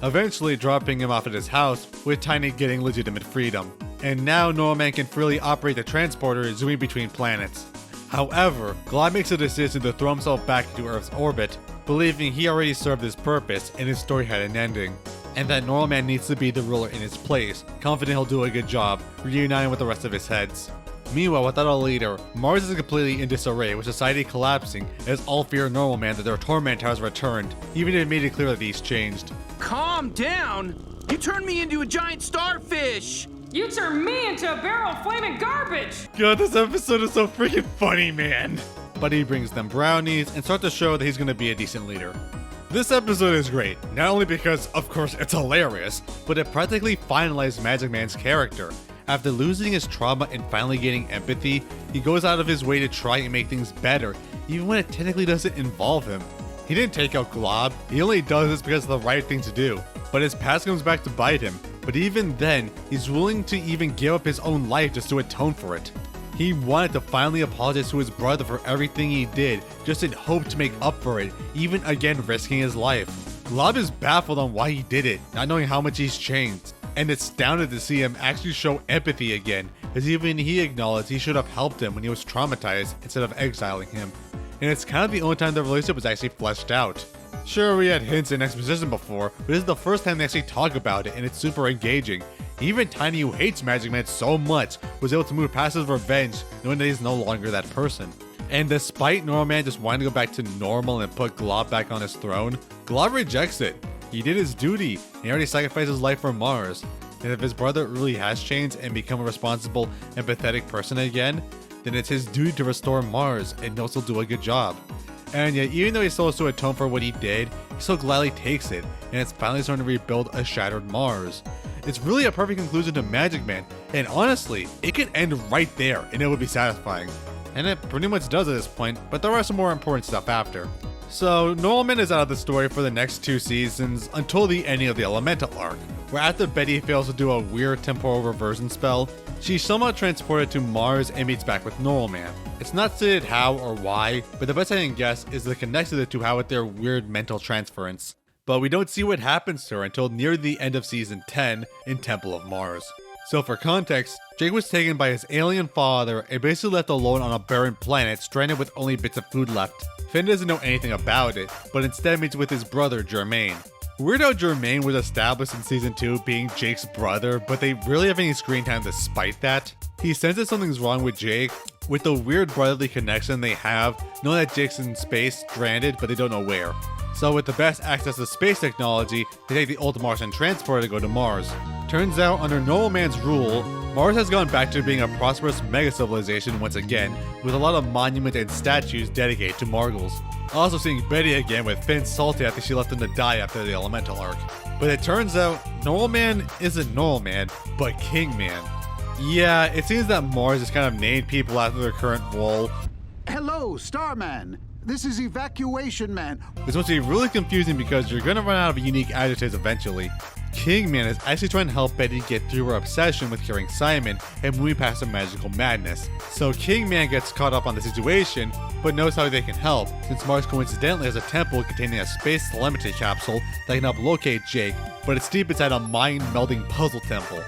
Eventually dropping him off at his house, with Tiny getting legitimate freedom. And now Norman can freely operate the transporter zooming between planets. However, Glob makes a decision to throw himself back into Earth's orbit, believing he already served his purpose and his story had an ending, and that Normal Man needs to be the ruler in his place, confident he'll do a good job, reuniting with the rest of his heads. Meanwhile, without a leader, Mars is completely in disarray, with society collapsing as all fear Normal Man that their torment has returned, even if it made it clear that he's changed. Calm down. You turned me into a giant starfish. You turn me into a barrel of flaming garbage! God, this episode is so freaking funny, man. But he brings them brownies and starts to show that he's gonna be a decent leader. This episode is great, not only because, of course, it's hilarious, but it practically finalized Magic Man's character. After losing his trauma and finally getting empathy, he goes out of his way to try and make things better, even when it technically doesn't involve him. He didn't take out Glob, he only does this because it's the right thing to do. But his past comes back to bite him, but even then, he's willing to even give up his own life just to atone for it. He wanted to finally apologize to his brother for everything he did, just in hope to make up for it, even again risking his life. Glob is baffled on why he did it, not knowing how much he's changed, and astounded to see him actually show empathy again, as even he acknowledged he should have helped him when he was traumatized instead of exiling him. And it's kind of the only time the relationship was actually fleshed out. Sure, we had hints and exposition before, but this is the first time they actually talk about it, and it's super engaging. Even Tiny, who hates Magic Man so much, was able to move past his revenge, knowing that he's no longer that person. And despite Normal Man just wanting to go back to normal and put Glob back on his throne, Glob rejects it. He did his duty, and he already sacrificed his life for Mars. And if his brother really has changed and become a responsible, empathetic person again, then it's his duty to restore Mars, and he'll still do a good job. And yet, even though he still has to atone for what he did, he still gladly takes it, and it's finally starting to rebuild a shattered Mars. It's really a perfect conclusion to Magic Man, and honestly, it could end right there, and it would be satisfying. And it pretty much does at this point, but there are some more important stuff after. So, Norman is out of the story for the next 2 seasons until the ending of the Elemental arc, where after Betty fails to do a weird temporal reversion spell, she's somehow transported to Mars and meets back with Normal Man. It's not stated how or why, but the best I can guess is the connection the two have with their weird mental transference. But we don't see what happens to her until near the end of season 10 in Temple of Mars. So for context, Jake was taken by his alien father and basically left alone on a barren planet stranded with only bits of food left. Finn doesn't know anything about it, but instead meets with his brother Jermaine. Weird how Jermaine was established in season 2 being Jake's brother, but they rarely have any screen time despite that. He senses something's wrong with Jake, with the weird brotherly connection they have, knowing that Jake's in space, stranded, but they don't know where. So with the best access to space technology, they take the old Martian transporter to go to Mars. Turns out, under Normal Man's rule, Mars has gone back to being a prosperous mega-civilization once again, with a lot of monuments and statues dedicated to Margles. Also seeing Betty again, with Finn salty after she left him to die after the Elemental arc. But it turns out, Normal Man isn't Normal Man, but King Man. Yeah, it seems that Mars just kind of named people after their current role. Hello, Starman. This is Evacuation Man. It's supposed to be really confusing because you're gonna run out of unique adjectives eventually. Kingman is actually trying to help Betty get through her obsession with curing Simon and moving past her magical madness. So Kingman gets caught up on the situation, but knows how they can help, since Mars coincidentally has a temple containing a space telemetry capsule that can help locate Jake, but it's deep inside a mind-melding puzzle temple.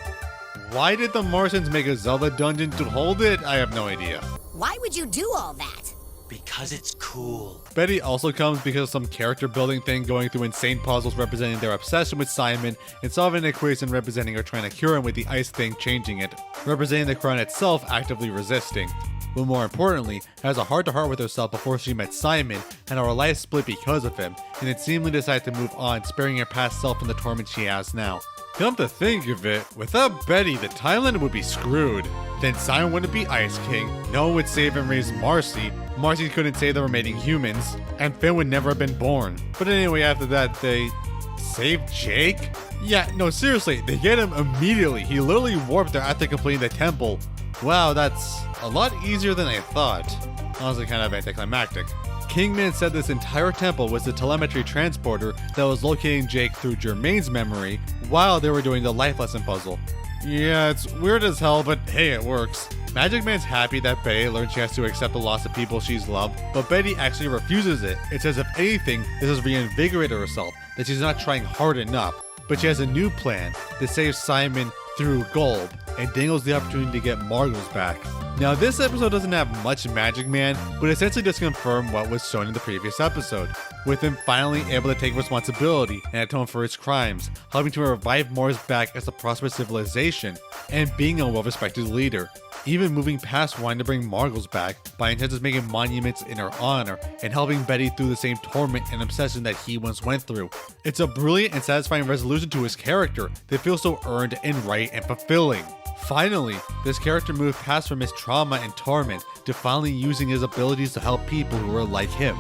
Why did the Martians make a Zelda dungeon to hold it? I have no idea. Why would you do all that? Because it's cool. Betty also comes because of some character building thing, going through insane puzzles representing their obsession with Simon, and solving an equation representing her trying to cure him with the ice thing changing it, representing the crown itself actively resisting. But more importantly, has a heart-to-heart with herself before she met Simon, and her life split because of him, and then seemingly decided to move on, sparing her past self from the torment she has now. Come to think of it, without Betty, the timeline would be screwed. Then Simon wouldn't be Ice King, no one would save and raise Marcy, Marcy couldn't save the remaining humans, and Finn would never have been born. But anyway, after that, they save Jake? Yeah, no, seriously, they get him immediately. He literally warped there after completing the temple. Wow, that's a lot easier than I thought. Honestly, kind of anticlimactic. Kingman said this entire temple was the telemetry transporter that was locating Jake through Jermaine's memory while they were doing the life lesson puzzle. Yeah, it's weird as hell, but hey, it works. Magic Man's happy that Betty learned she has to accept the loss of people she's loved, but Betty actually refuses it. It says if anything, this has reinvigorated herself, that she's not trying hard enough. But she has a new plan to save Simon through Golb, and dangles the opportunity to get Margles back. Now this episode doesn't have much Magic Man, but essentially just confirmed what was shown in the previous episode, with him finally able to take responsibility and atone for his crimes, helping to revive Mars back as a prosperous civilization, and being a well-respected leader. Even moving past wanting to bring Margles back by intentions making monuments in her honor and helping Betty through the same torment and obsession that he once went through. It's a brilliant and satisfying resolution to his character that feels so earned and right and fulfilling. Finally, this character moved past from his trauma and torment to finally using his abilities to help people who are like him.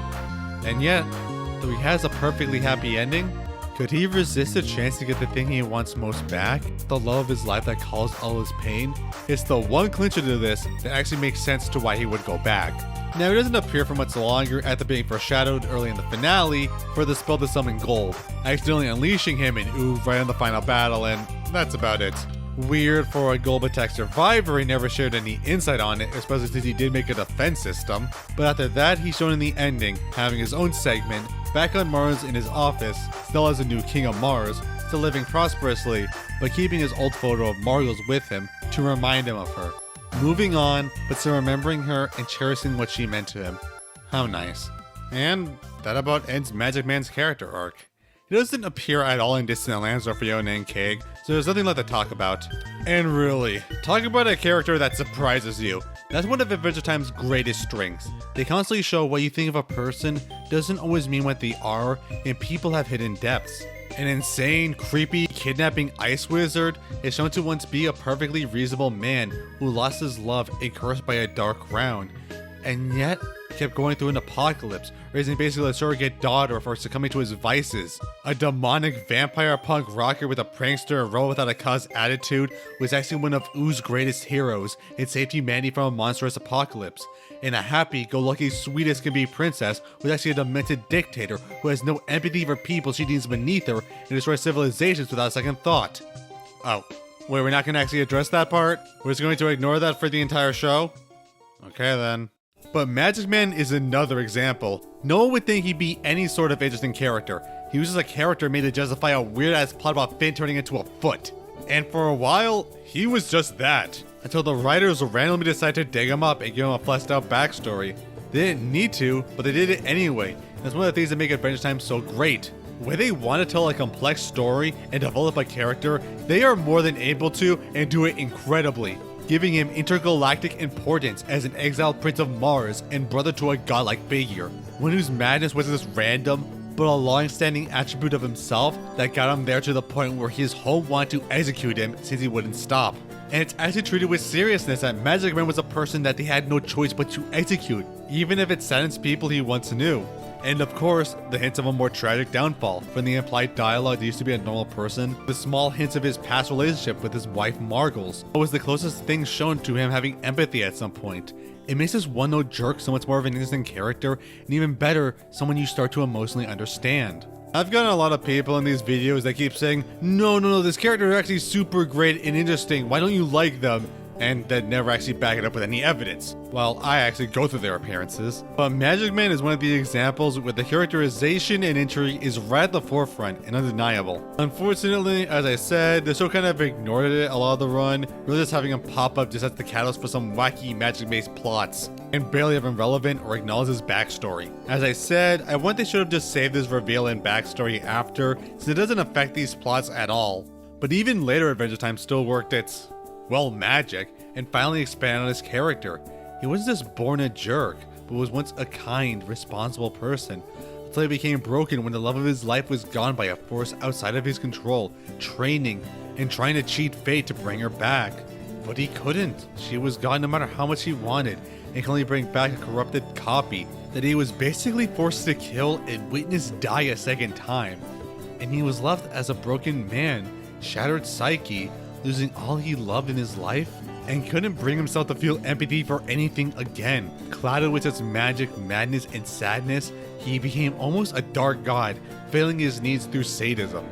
And yet, though he has a perfectly happy ending, could he resist the chance to get the thing he wants most back? The love of his life that caused all his pain? It's the one clincher to this that actually makes sense to why he would go back. Now, he doesn't appear for much longer after being foreshadowed early in the finale for the spell to summon Golb, accidentally unleashing him in Uv right in the final battle, and that's about it. Weird for a Golb attack survivor, he never shared any insight on it, especially since he did make a defense system. But after that, he's shown in the ending, having his own segment, back on Mars in his office, still as a new king of Mars, still living prosperously, but keeping his old photo of Margles with him to remind him of her. Moving on, but still remembering her and cherishing what she meant to him. How nice. And that about ends Magic Man's character arc. He doesn't appear at all in Distant Lands or Fiona and Cage, so there's nothing left to talk about. And really, talk about a character that surprises you. That's one of Adventure Time's greatest strengths. They constantly show what you think of a person doesn't always mean what they are, and people have hidden depths. An insane, creepy, kidnapping ice wizard is shown to once be a perfectly reasonable man who lost his love and cursed by a dark crown, and yet kept going through an apocalypse, raising basically a surrogate daughter for succumbing to his vices. A demonic vampire punk rocker with a prankster and roll without a cause attitude was actually one of Oo's greatest heroes and saved humanity from a monstrous apocalypse. And a happy-go-lucky sweet-as-can-be princess was actually a demented dictator who has no empathy for people she deems beneath her and destroys civilizations without a second thought. Oh, wait, we're not going to actually address that part? We're just going to ignore that for the entire show? Okay then. But Magic Man is another example. No one would think he'd be any sort of interesting character. He was just a character made to justify a weird-ass plot about Finn turning into a foot. And for a while, he was just that. Until the writers randomly decided to dig him up and give him a fleshed-out backstory. They didn't need to, but they did it anyway. That's one of the things that make Adventure Time so great. When they want to tell a complex story and develop a character, they are more than able to and do it incredibly, giving him intergalactic importance as an exiled prince of Mars and brother to a godlike figure, one whose madness wasn't just random, but a long-standing attribute of himself that got him there to the point where his home wanted to execute him since he wouldn't stop. And it's actually treated with seriousness that Magic Man was a person that they had no choice but to execute, even if it saddens people he once knew. And of course, the hints of a more tragic downfall, from the implied dialogue that used to be a normal person, the small hints of his past relationship with his wife Margles. What was the closest thing shown to him having empathy at some point. It makes this one-note jerk so much more of an interesting character, and even better, someone you start to emotionally understand. I've gotten a lot of people in these videos that keep saying, no, this character is actually super great and interesting, why don't you like them? And that never actually back it up with any evidence, while I actually go through their appearances. But Magic Man is one of the examples where the characterization and intrigue is right at the forefront and undeniable. Unfortunately, as I said, the show kind of ignored it a lot of the run, really just having him pop up just as the catalyst for some wacky magic-based plots, and barely even relevant or acknowledge his backstory. As I said, I want they should have just saved his reveal and backstory after, since it doesn't affect these plots at all. But even later Adventure Time still worked its, well, magic, and finally expanded on his character. He wasn't just born a jerk, but was once a kind, responsible person, until he became broken when the love of his life was gone by a force outside of his control, training, and trying to cheat fate to bring her back. But he couldn't. She was gone no matter how much he wanted, and could only bring back a corrupted copy that he was basically forced to kill and witness die a second time. And he was left as a broken man, shattered psyche, losing all he loved in his life, and couldn't bring himself to feel empathy for anything again. Clouded with such magic, madness, and sadness, he became almost a dark god, failing his needs through sadism.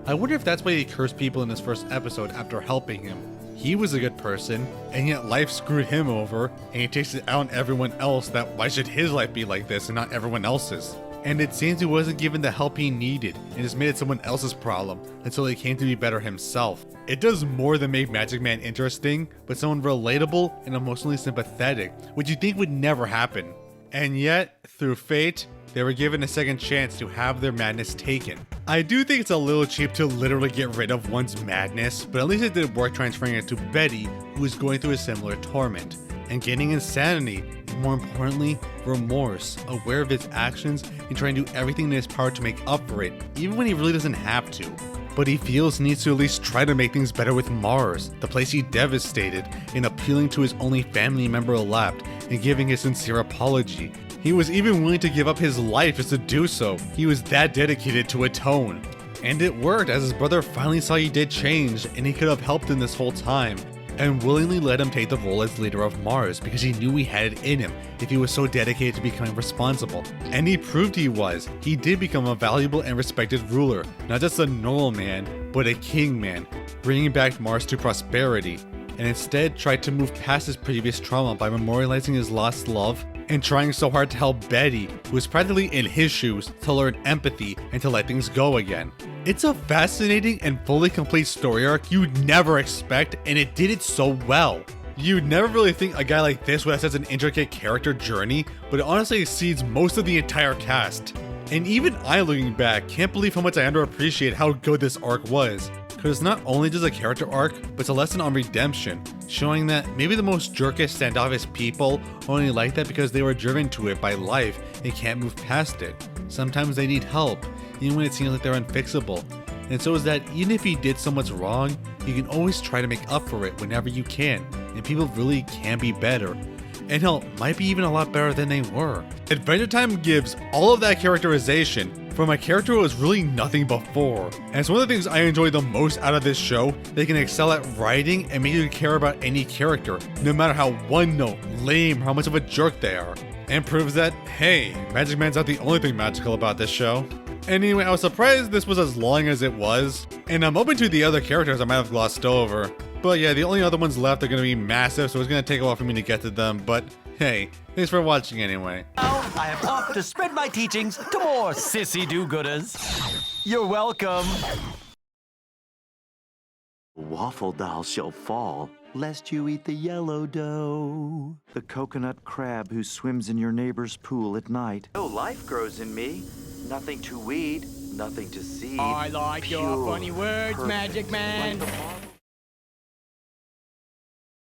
I wonder if that's why he cursed people in his first episode after helping him. He was a good person, and yet life screwed him over, and he takes it out on everyone else that why should his life be like this and not everyone else's? And it seems he wasn't given the help he needed, and just made it someone else's problem, until he came to be better himself. It does more than make Magic Man interesting, but someone relatable and emotionally sympathetic, which you think would never happen. And yet, through fate, they were given a second chance to have their madness taken. I do think it's a little cheap to literally get rid of one's madness, but at least it did work transferring it to Betty, who was going through a similar torment, and gaining insanity, and more importantly, remorse, aware of his actions and trying to do everything in his power to make up for it, even when he really doesn't have to. But he feels he needs to at least try to make things better with Mars, the place he devastated, and appealing to his only family member left, and giving his sincere apology. He was even willing to give up his life just to do so. He was that dedicated to atone. And it worked, as his brother finally saw he did change, and he could have helped him this whole time, and willingly let him take the role as leader of Mars because he knew he had it in him if he was so dedicated to becoming responsible. And he proved he was. He did become a valuable and respected ruler, not just a normal man, but a king man, bringing back Mars to prosperity, and instead tried to move past his previous trauma by memorializing his lost love and trying so hard to help Betty, who was practically in his shoes, to learn empathy and to let things go again. It's a fascinating and fully complete story arc you'd never expect, and it did it so well. You'd never really think a guy like this would have such an intricate character journey, but it honestly exceeds most of the entire cast. And even I, looking back, can't believe how much I underappreciate how good this arc was. Because it's not only just a character arc, but it's a lesson on redemption, showing that maybe the most jerkish, standoffish people only like that because they were driven to it by life and can't move past it. Sometimes they need help, even when it seems like they're unfixable. And so is that even if you did so much wrong, you can always try to make up for it whenever you can, and people really can be better. And hell, might be even a lot better than they were. Adventure Time gives all of that characterization from a character who was really nothing before. And it's one of the things I enjoy the most out of this show. They can excel at writing and make you care about any character, no matter how one-note, lame, how much of a jerk they are. And proves that, hey, Magic Man's not the only thing magical about this show. Anyway, I was surprised this was as long as it was, and I'm open to the other characters I might have glossed over. But yeah, the only other ones left are going to be massive, so it's going to take a while for me to get to them, but hey, thanks for watching anyway. Now I am off to spread my teachings to more sissy do-gooders. You're welcome. Waffle doll shall fall, lest you eat the yellow dough. The coconut crab who swims in your neighbor's pool at night. No life grows in me. Nothing to weed, nothing to see. I like your funny words, Magic Man.